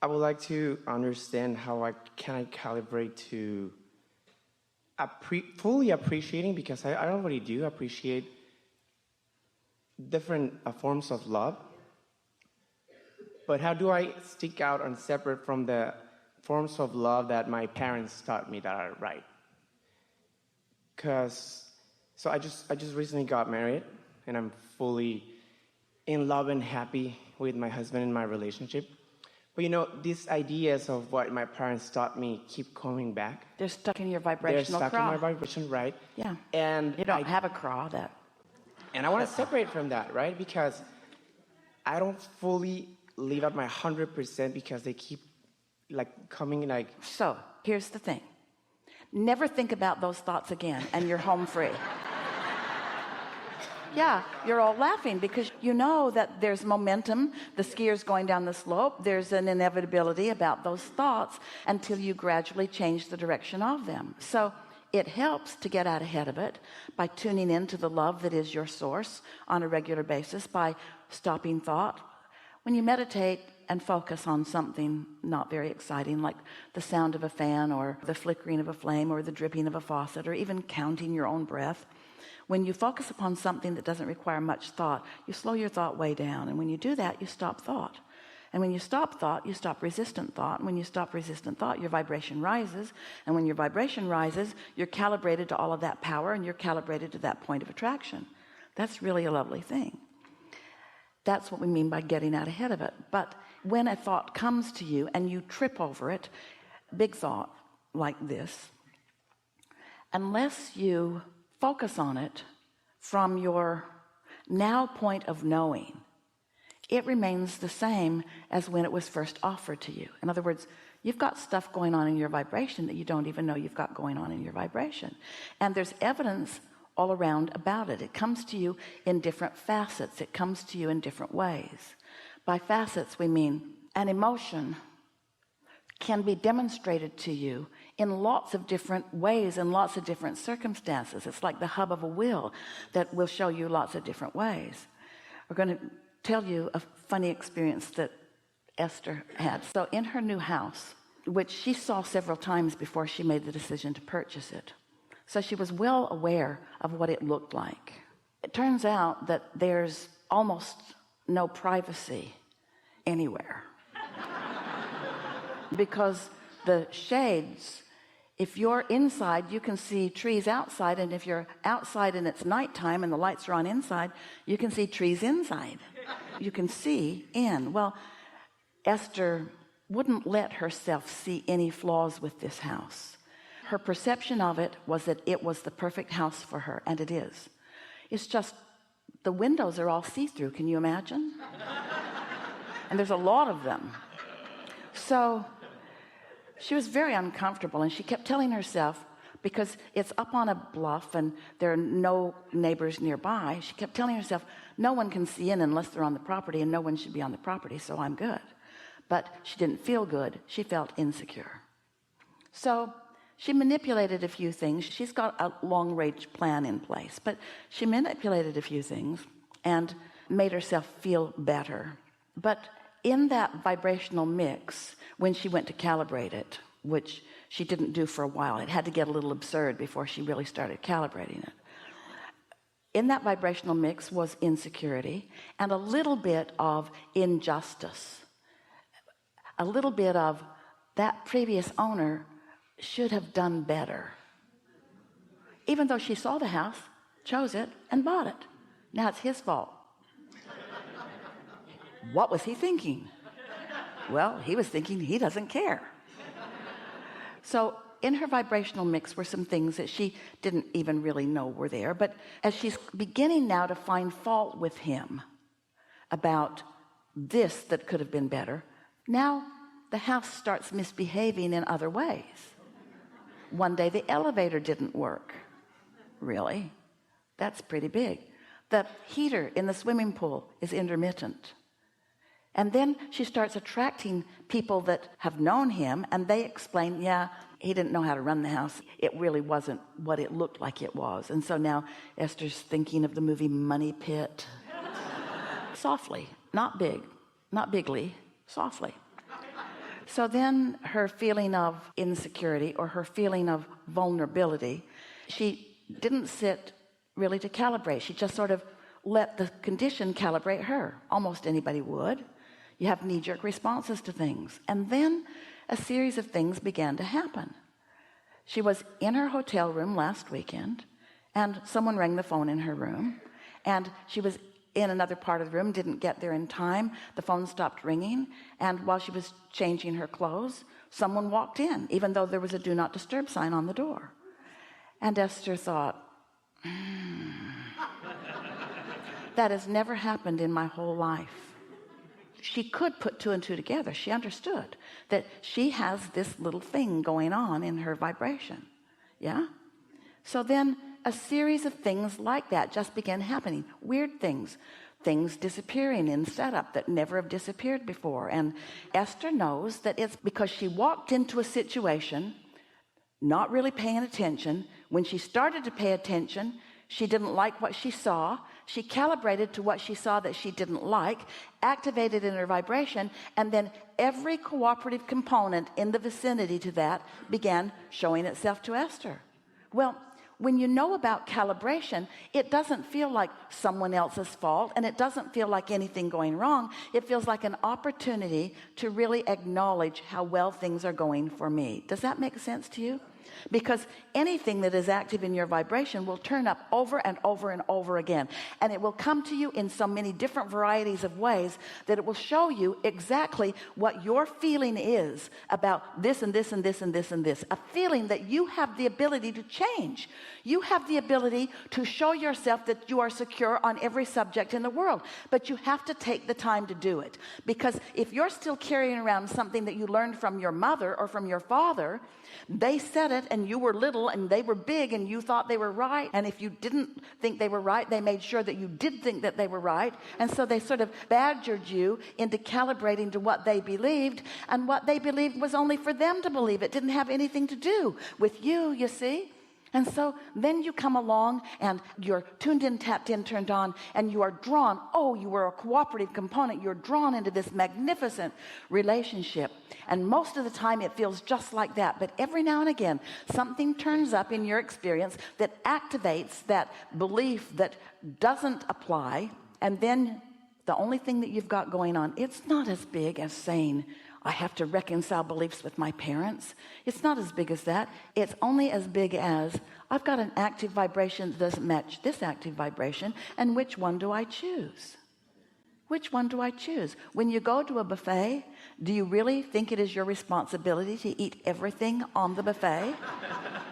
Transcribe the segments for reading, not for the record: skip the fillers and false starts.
I would like to understand how I calibrate to fully appreciating, because I already do appreciate different forms of love. But how do I stick out and separate from the forms of love that my parents taught me that are right? So I just recently got married, and I'm fully in love and happy with my husband in my relationship. But these ideas of what my parents taught me keep coming back. They're stuck in your They're vibrational stuck in craw. my vibration, right? Yeah. And You don't have a craw that. And I want to separate from that, right? Because I don't fully live at my 100% because they keep coming So here's the thing. Never think about those thoughts again and you're home free. Yeah, you're all laughing because you know that there's momentum. The skier's going down the slope. There's an inevitability about those thoughts until you gradually change the direction of them. So it helps to get out ahead of it by tuning into the love that is your source on a regular basis, by stopping thought. When you meditate and focus on something not very exciting, like the sound of a fan or the flickering of a flame or the dripping of a faucet or even counting your own breath, when you focus upon something that doesn't require much thought, you slow your thought way down. And when you do that, you stop thought. And when you stop thought, you stop resistant thought. And when you stop resistant thought, your vibration rises. And when your vibration rises, you're calibrated to all of that power, and you're calibrated to that point of attraction. That's really a lovely thing. That's what we mean by getting out ahead of it. But when a thought comes to you and you trip over it, big thought like this, unless you focus on it from your now point of knowing, it remains the same as when it was first offered to you. In other words, you've got stuff going on in your vibration that you don't even know you've got going on in your vibration. And there's evidence all around about it. It comes to you in different facets. It comes to you in different ways. By facets, we mean an emotion can be demonstrated to you in lots of different ways and lots of different circumstances. It's like the hub of a wheel that will show you lots of different ways. We're going to tell you a funny experience that Esther had. So in her new house, which she saw several times before she made the decision to purchase it, so she was well aware of what it looked like. It turns out that there's almost no privacy anywhere. Because the shades, if you're inside, you can see trees outside, and if you're outside and it's nighttime and the lights are on inside, you can see trees inside. You can see in. Well, Esther wouldn't let herself see any flaws with this house. Her perception of it was that it was the perfect house for her, and it is. It's just the windows are all see-through. Can you imagine? And there's a lot of them. So she was very uncomfortable, and she kept telling herself, because it's up on a bluff and there are no neighbors nearby, she kept telling herself, no one can see in unless they're on the property, and no one should be on the property, so I'm good. But she didn't feel good. She felt insecure. So she manipulated a few things. She's got a long-range plan in place, but she manipulated a few things and made herself feel better. But in that vibrational mix, when she went to calibrate it, which she didn't do for a while, it had to get a little absurd before she really started calibrating it. In that vibrational mix was insecurity and a little bit of injustice. A little bit of that previous owner should have done better. Even though she saw the house, chose it, and bought it. Now it's his fault. What was he thinking? Well, he was thinking he doesn't care. So in her vibrational mix were some things that she didn't even really know were there. But as she's beginning now to find fault with him about this that could have been better, now the house starts misbehaving in other ways. One day the elevator didn't work. Really? That's pretty big. The heater in the swimming pool is intermittent. And then she starts attracting people that have known him, and they explain, yeah, he didn't know how to run the house. It really wasn't what it looked like it was. And so now Esther's thinking of the movie Money Pit. Softly, not big, not bigly, softly. So then her feeling of insecurity or her feeling of vulnerability, she didn't sit really to calibrate. She just sort of let the condition calibrate her. Almost anybody would. You have knee-jerk responses to things. And then a series of things began to happen. She was in her hotel room last weekend, and someone rang the phone in her room, and she was in another part of the room, didn't get there in time. The phone stopped ringing, and while she was changing her clothes, someone walked in, even though there was a do not disturb sign on the door. And Esther thought, that has never happened in my whole life. She could put two and two together. She understood that she has this little thing going on in her vibration. Yeah. So then a series of things like that just began happening. Weird things disappearing in setup that never have disappeared before. And Esther knows that it's because she walked into a situation not really paying attention. When she started to pay attention, she didn't like what she saw. She calibrated to what she saw that she didn't like, activated in her vibration, and then every cooperative component in the vicinity to that began showing itself to Esther. Well, when you know about calibration, it doesn't feel like someone else's fault, and it doesn't feel like anything going wrong. It feels like an opportunity to really acknowledge how well things are going for me. Does that make sense to you? Because anything that is active in your vibration will turn up over and over and over again, and it will come to you in so many different varieties of ways that it will show you exactly what your feeling is about this and this and this and this and this. A feeling that you have the ability to change. You have the ability to show yourself that you are secure on every subject in the world, but you have to take the time to do it. Because if you're still carrying around something that you learned from your mother or from your father, they said it and you were little and they were big and you thought they were right, and if you didn't think they were right, they made sure that you did think that they were right, and so they sort of badgered you into calibrating to what they believed, and what they believed was only for them to believe. It didn't have anything to do with you, you see. And so then you come along and you're tuned in, tapped in, turned on, and you are drawn. Oh, you were a cooperative component. You're drawn into this magnificent relationship. And most of the time it feels just like that. But every now and again, something turns up in your experience that activates that belief that doesn't apply. And then the only thing that you've got going on, it's not as big as saying, I have to reconcile beliefs with my parents. It's not as big as that. It's only as big as I've got an active vibration that doesn't match this active vibration, and which one do I choose? Which one do I choose? When you go to a buffet, do you really think it is your responsibility to eat everything on the buffet?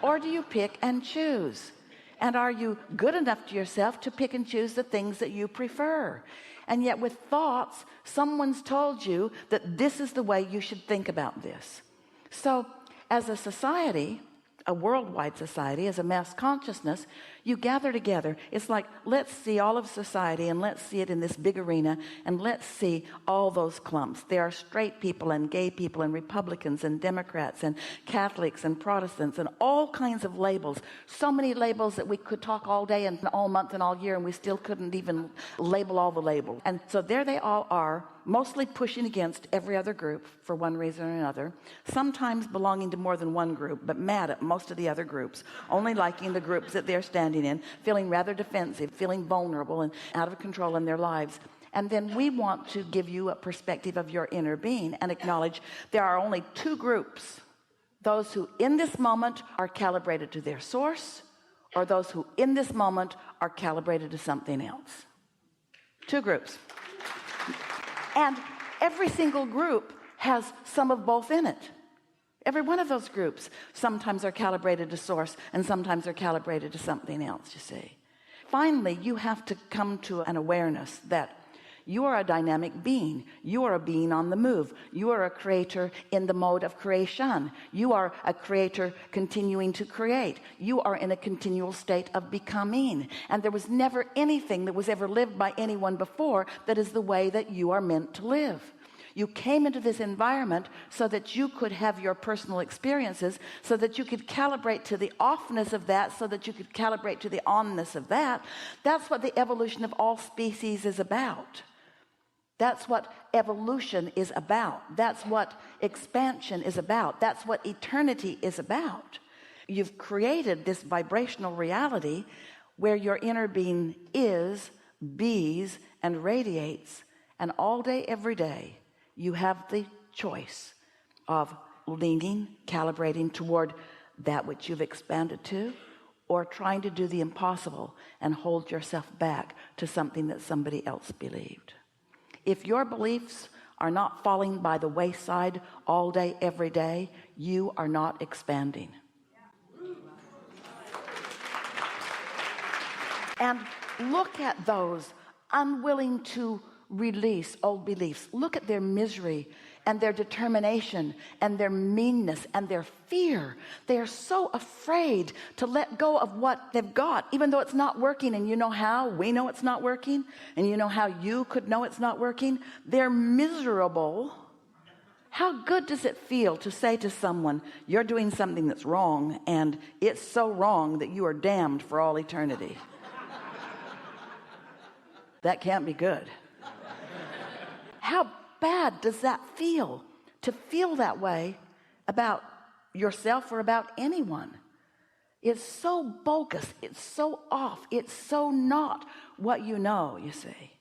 Or do you pick and choose? And are you good enough to yourself to pick and choose the things that you prefer? And yet with thoughts, someone's told you that this is the way you should think about this. So as a society, a worldwide society, as a mass consciousness, you gather together. It's like, let's see all of society, and let's see it in this big arena, and let's see all those clumps. There are straight people and gay people and Republicans and Democrats and Catholics and Protestants and all kinds of labels. So many labels that we could talk all day and all month and all year, and we still couldn't even label all the labels. And so there they all are, mostly pushing against every other group for one reason or another, sometimes belonging to more than one group, but mad at most of the other groups, only liking the groups that they're standing in, feeling rather defensive, feeling vulnerable and out of control in their lives. And then we want to give you a perspective of your inner being and acknowledge there are only two groups: those who in this moment are calibrated to their source, or those who in this moment are calibrated to something else. Two groups. And every single group has some of both in it. Every one of those groups sometimes are calibrated to source, and sometimes are calibrated to something else, you see. Finally, you have to come to an awareness that you are a dynamic being. You are a being on the move. You are a creator in the mode of creation. You are a creator continuing to create. You are in a continual state of becoming. And there was never anything that was ever lived by anyone before that is the way that you are meant to live. You came into this environment so that you could have your personal experiences, so that you could calibrate to the offness of that, so that you could calibrate to the onness of that. That's what the evolution of all species is about. That's what evolution is about. That's what expansion is about. That's what eternity is about. You've created this vibrational reality where your inner being is, bees, and radiates. And all day, every day, you have the choice of leaning, calibrating toward that which you've expanded to, or trying to do the impossible and hold yourself back to something that somebody else believed. If your beliefs are not falling by the wayside all day, every day, you are not expanding. And look at those unwilling to release old beliefs. Look at their misery and their determination and their meanness and their fear. They are so afraid to let go of what they've got, even though it's not working. And you know how we know it's not working, and you know how you could know it's not working. They're miserable. How good does it feel to say to someone, you're doing something that's wrong, and it's so wrong that you are damned for all eternity? That can't be good. How bad does that feel, to feel that way about yourself or about anyone? It's so bogus, it's so off, it's so not what you know, you see.